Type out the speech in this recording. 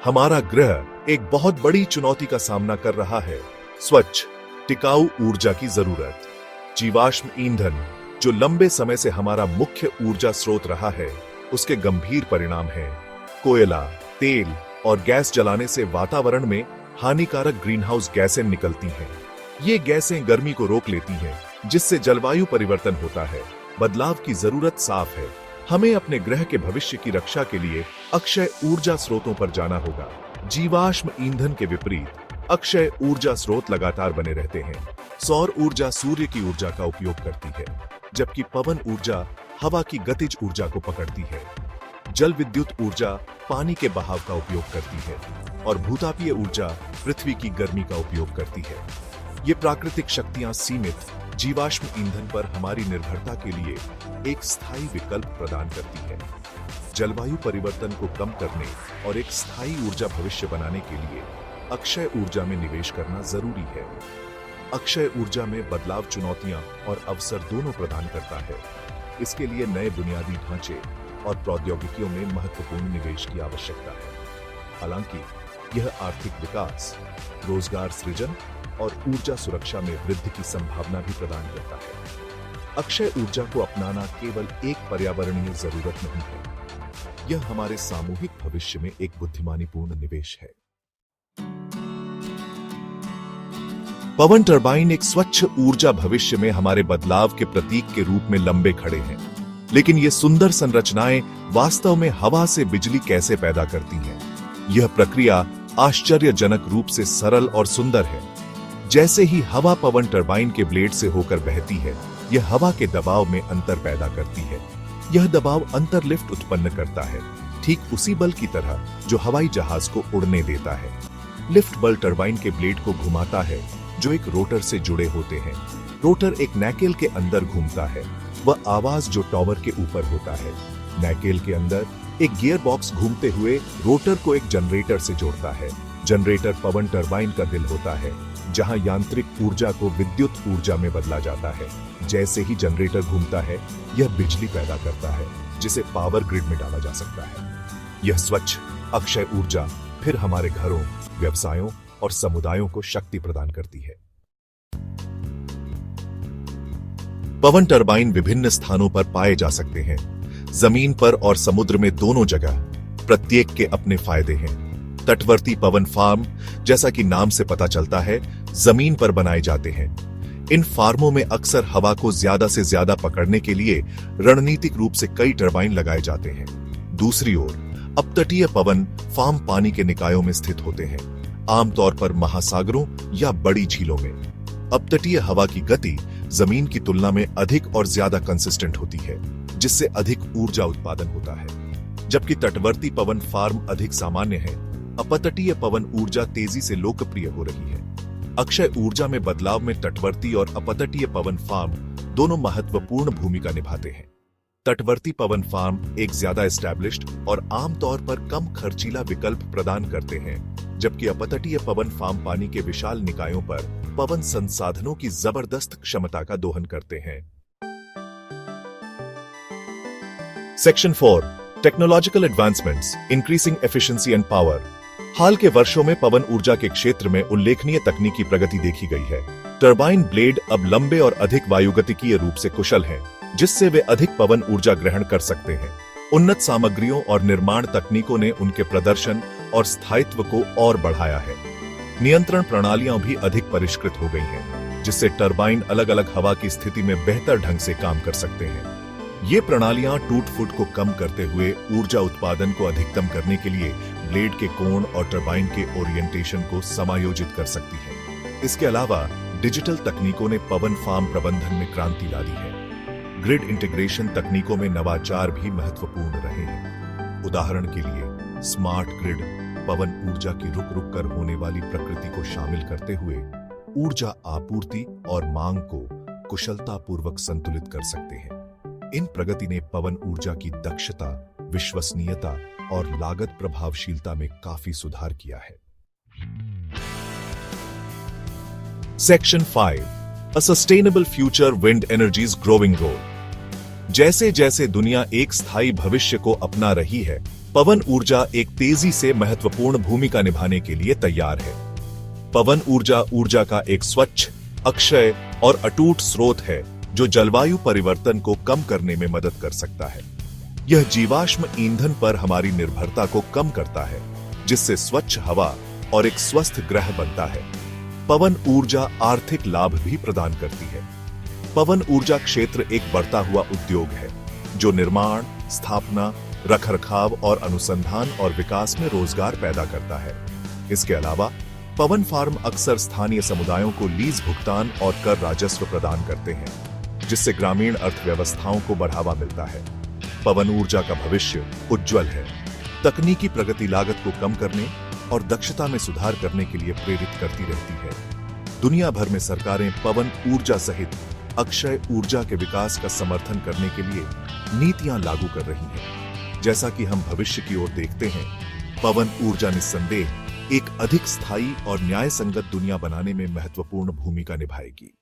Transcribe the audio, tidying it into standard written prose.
हमारा ग्रह एक बहुत बड़ी चुनौती का सामना कर रहा है। स्वच्छ, टिकाऊ ऊर्जा की जरूरत। जीवाश्म ईंधन, जो लंबे समय से हमारा मुख्य ऊर्जा स्रोत रहा है, उसके गंभीर परिणाम हैं। कोयला, तेल और गैस जलाने से वातावरण में हानिकारक ग्रीनहाउस गैसें निकलती हैं। ये गैसें गर्मी को रोक लेती हैं, जिससे जलवायु परिवर्तन होता है। बदलाव की जरूरत साफ है। हमें अपने ग्रह के भविष्य की रक्षा के लिए अक्षय ऊर्जा स्रोतों पर जाना होगा। जीवाश्म ईंधन के विपरीत अक्षय ऊर्जा स्रोत लगातार बने रहते हैं। सौर ऊर्जा सूर्य की ऊर्जा का उपयोग करती है, जबकि पवन ऊर्जा हवा की गतिज ऊर्जा को पकड़ती है। जल विद्युत ऊर्जा पानी के बहाव का उपयोग करती है और भूतापीय ऊर्जा पृथ्वी की गर्मी का उपयोग करती है। ये प्राकृतिक शक्तियां सीमित जीवाश्म ईंधन पर हमारी निर्भरता के लिए एक स्थायी विकल्प प्रदान करती है। जलवायु परिवर्तन को कम करने और एक स्थायी ऊर्जा भविष्य बनाने के लिए अक्षय ऊर्जा में निवेश करना जरूरी है। अक्षय ऊर्जा में बदलाव चुनौतियां और अवसर दोनों प्रदान करता है। इसके लिए नए बुनियादी ढांचे और प्रौद्योगिकियों में महत्वपूर्ण निवेश की आवश्यकता है। हालांकि यह आर्थिक विकास, रोजगार सृजन और ऊर्जा सुरक्षा में वृद्धि की संभावना भी प्रदान करता है। अक्षय ऊर्जा को अपनाना केवल एक पर्यावरणीय जरूरत नहीं है, यह हमारे सामूहिक भविष्य में एक बुद्धिमानीपूर्ण निवेश है। पवन टरबाइन एक स्वच्छ ऊर्जा भविष्य में हमारे बदलाव के प्रतीक के रूप में लंबे खड़े हैं। लेकिन ये सुंदर संरचनाएं वास्तव में हवा से बिजली कैसे पैदा करती हैं? यह प्रक्रिया आश्चर्यजनक रूप से सरल और सुंदर है। जैसे ही हवा पवन टरबाइन के ब्लेड से होकर बहती है, यह हवा के दबाव में अंतर पैदा करती है। यह दबाव अंतर लिफ्ट उत्पन्न करता है, ठीक उसी बल की तरह जो हवाई जहाज को उड़ने देता है। लिफ्ट बल टरबाइन के ब्लेड को घुमाता है, जो एक रोटर से जुड़े होते हैं। रोटर एक नैकेल के अंदर घूमता है, वह आवाज जो टॉवर के ऊपर होता है। नैकेल के अंदर एक गियर बॉक्स घूमते हुए रोटर को एक जनरेटर से जोड़ता है। जनरेटर पवन टरबाइन का दिल होता है, जहां यांत्रिक ऊर्जा को विद्युत ऊर्जा में बदला जाता है। जैसे ही जनरेटर घूमता है, यह बिजली पैदा करता है, जिसे पावर ग्रिड में डाला जा सकता है। यह स्वच्छ अक्षय ऊर्जा फिर हमारे घरों, व्यवसायों और समुदायों को शक्ति प्रदान करती है। पवन टरबाइन विभिन्न स्थानों पर पाए जा सकते हैं, जमीन पर और समुद्र में दोनों जगह। प्रत्येक के अपने फायदे हैं। तटवर्ती पवन फार्म, जैसा कि नाम से पता चलता है, जमीन पर बनाए जाते हैं। इन फार्मों में अक्सर हवा को ज्यादा से ज्यादा पकड़ने के लिए रणनीतिक रूप से कई टरबाइन लगाए जाते हैं। दूसरी ओर अपतटीय पवन फार्म पानी के निकायों में स्थित होते हैं, आमतौर पर महासागरों या बड़ी झीलों में। अपतटीय हवा की गति जमीन की तुलना में अधिक और ज्यादा कंसिस्टेंट होती है, जिससे अधिक ऊर्जा उत्पादन होता है। जबकि तटवर्ती पवन फार्म अधिक सामान्य है, अपतटीय पवन ऊर्जा तेजी से लोकप्रिय हो रही है। अक्षय ऊर्जा में बदलाव में तटवर्ती और अपतटीय पवन फार्म दोनों महत्वपूर्ण भूमिका निभाते हैं। तटवर्ती पवन फार्म एक ज्यादा एस्टैब्लिश्ड और आमतौर पर कम खर्चीला विकल्प प्रदान करते हैं, जबकि अपतटीय पवन फार्म पानी के विशाल निकायों पर पवन संसाधनों की जबरदस्त क्षमता का दोहन करते हैं। Section 4, technological advancements, increasing efficiency and power. हाल के वर्षों में पवन ऊर्जा के क्षेत्र में उल्लेखनीय तकनीकी प्रगति देखी गई है। टरबाइन ब्लेड अब लंबे और अधिक वायुगतिकीय रूप से कुशल हैं, जिससे वे अधिक पवन ऊर्जा ग्रहण कर सकते हैं। उन्नत सामग्रियों और निर्माण तकनीकों ने उनके प्रदर्शन और स्थायित्व को और बढ़ाया है। नियंत्रण प्रणालियां भी अधिक परिष्कृत हो गई हैं, जिससे टरबाइन अलग अलग हवा की स्थिति में बेहतर ढंग से काम कर सकते हैं। ये प्रणालियां टूट फूट को कम करते हुए ऊर्जा उत्पादन को अधिकतम करने के लिए ब्लेड के कोण और टरबाइन के ओरिएंटेशन को समायोजित कर सकती है। इसके अलावा डिजिटल तकनीकों ने पवन फार्म प्रबंधन में क्रांति ला दी है। ग्रिड इंटीग्रेशन तकनीकों में नवाचार भी महत्वपूर्ण रहे हैं। उदाहरण के लिए स्मार्ट ग्रिड पवन ऊर्जा की रुक रुक कर होने वाली प्रकृति को शामिल करते हुए ऊर्जा आपूर्ति और मांग को कुशलतापूर्वक संतुलित कर सकते हैं। इन प्रगति ने पवन ऊर्जा की दक्षता, विश्वसनीयता और लागत प्रभावशीलता में काफी सुधार किया है। Section 5, A Sustainable Future Wind Energy's Growing Role। जैसे जैसे दुनिया एक स्थायी भविष्य को अपना रही है, पवन ऊर्जा एक तेजी से महत्वपूर्ण भूमिका निभाने के लिए तैयार है। पवन ऊर्जा ऊर्जा का एक स्वच्छ, अक्षय और अटूट स्रोत है जो जलवायु परिवर्तन को कम करने में मदद कर सकता है। यह जीवाश्म ईंधन पर हमारी निर्भरता को कम करता है, जिससे स्वच्छ हवा और एक स्वस्थ ग्रह बनता है। पवन ऊर्जा आर्थिक लाभ भी प्रदान करती है। पवन ऊर्जा क्षेत्र एक बढ़ता हुआ उद्योग है जो निर्माण, स्थापना, रखरखाव और अनुसंधान और विकास में रोजगार पैदा करता है। इसके अलावा पवन फार्म अक्सर स्थानीय समुदायों को लीज भुगतान और कर राजस्व प्रदान करते हैं, जिससे ग्रामीण अर्थव्यवस्थाओं को बढ़ावा मिलता है। पवन ऊर्जा का भविष्य उज्जवल है। तकनीकी प्रगति लागत को कम करने और दक्षता में सुधार करने के लिए प्रेरित करती रहती है। दुनिया भर में सरकारें पवन ऊर्जा सहित अक्षय ऊर्जा के विकास का समर्थन करने के लिए नीतियां लागू कर रही हैं। जैसा कि हम भविष्य की ओर देखते हैं, पवन ऊर्जा निस्संदेह एक अधिक स्थायी और न्याय संगत दुनिया बनाने में महत्वपूर्ण भूमिका निभाएगी।